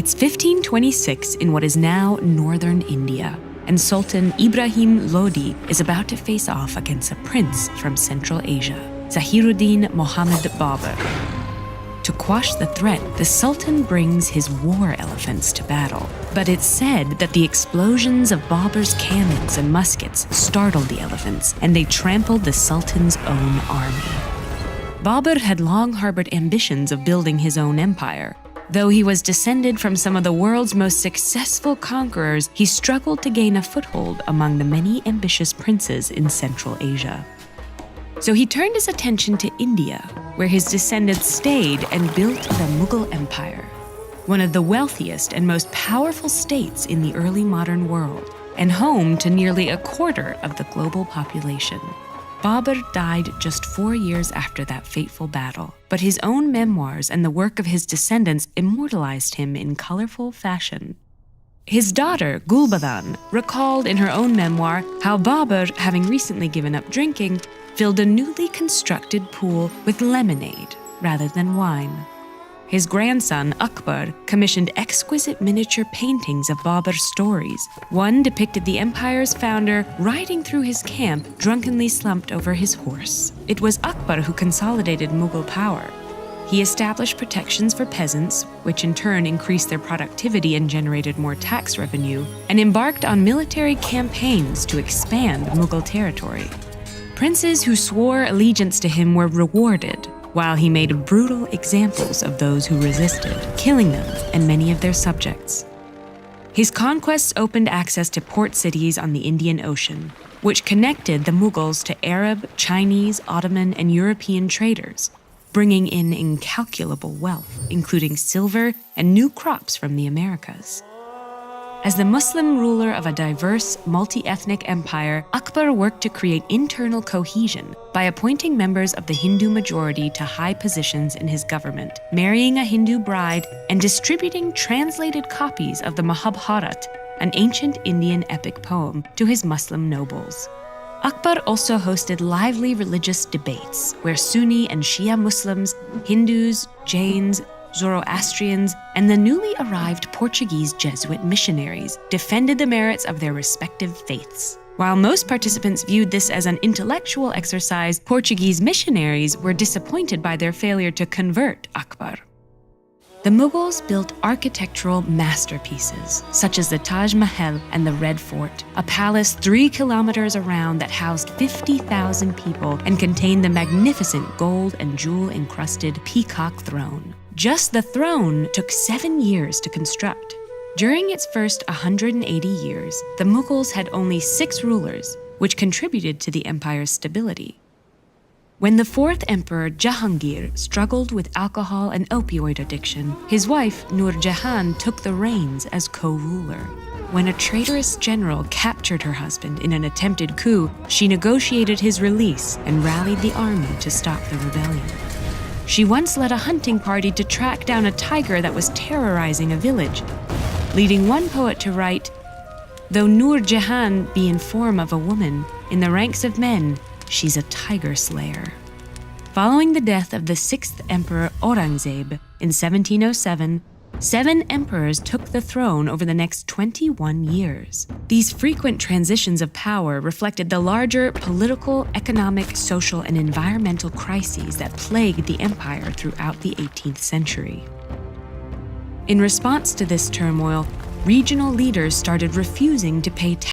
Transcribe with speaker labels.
Speaker 1: It's 1526 in what is now northern India, and Sultan Ibrahim Lodi is about to face off against a prince from Central Asia, Zahiruddin Mohammed Babur. To quash the threat, the Sultan brings his war elephants to battle. But it's said that the explosions of Babur's cannons and muskets startled the elephants, and they trampled the Sultan's own army. Babur had long harbored ambitions of building his own empire. Though he was descended from some of the world's most successful conquerors, he struggled to gain a foothold among the many ambitious princes in Central Asia. So he turned his attention to India, where his descendants stayed and built the Mughal Empire, one of the wealthiest and most powerful states in the early modern world, and home to nearly a quarter of the global population. Babur died just 4 years after that fateful battle, but his own memoirs and the work of his descendants immortalized him in colorful fashion. His daughter, Gulbadan, recalled in her own memoir how Babur, having recently given up drinking, filled a newly constructed pool with lemonade rather than wine. His grandson, Akbar, commissioned exquisite miniature paintings of Babur's stories. One depicted the empire's founder riding through his camp, drunkenly slumped over his horse. It was Akbar who consolidated Mughal power. He established protections for peasants, which in turn increased their productivity and generated more tax revenue, and embarked on military campaigns to expand Mughal territory. Princes who swore allegiance to him were rewarded, while he made brutal examples of those who resisted, killing them and many of their subjects. His conquests opened access to port cities on the Indian Ocean, which connected the Mughals to Arab, Chinese, Ottoman, and European traders, bringing in incalculable wealth, including silver and new crops from the Americas. As the Muslim ruler of a diverse, multi-ethnic empire, Akbar worked to create internal cohesion by appointing members of the Hindu majority to high positions in his government, marrying a Hindu bride, and distributing translated copies of the Mahabharat, an ancient Indian epic poem, to his Muslim nobles. Akbar also hosted lively religious debates where Sunni and Shia Muslims, Hindus, Jains, Zoroastrians, and the newly arrived Portuguese Jesuit missionaries defended the merits of their respective faiths. While most participants viewed this as an intellectual exercise, Portuguese missionaries were disappointed by their failure to convert Akbar. The Mughals built architectural masterpieces, such as the Taj Mahal and the Red Fort, a palace 3 kilometers around that housed 50,000 people and contained the magnificent gold and jewel-encrusted peacock throne. Just the throne took 7 years to construct. During its first 180 years, the Mughals had only 6 rulers, which contributed to the empire's stability. When the 4th Emperor Jahangir struggled with alcohol and opioid addiction, his wife Nur Jahan took the reins as co-ruler. When a traitorous general captured her husband in an attempted coup, she negotiated his release and rallied the army to stop the rebellion. She once led a hunting party to track down a tiger that was terrorizing a village, leading one poet to write, "Though Nur Jahan be in form of a woman, in the ranks of men, she's a tiger slayer." Following the death of the 6th Emperor Aurangzeb in 1707, 7 emperors took the throne over the next 21 years. These frequent transitions of power reflected the larger political, economic, social, and environmental crises that plagued the empire throughout the 18th century. In response to this turmoil, regional leaders started refusing to pay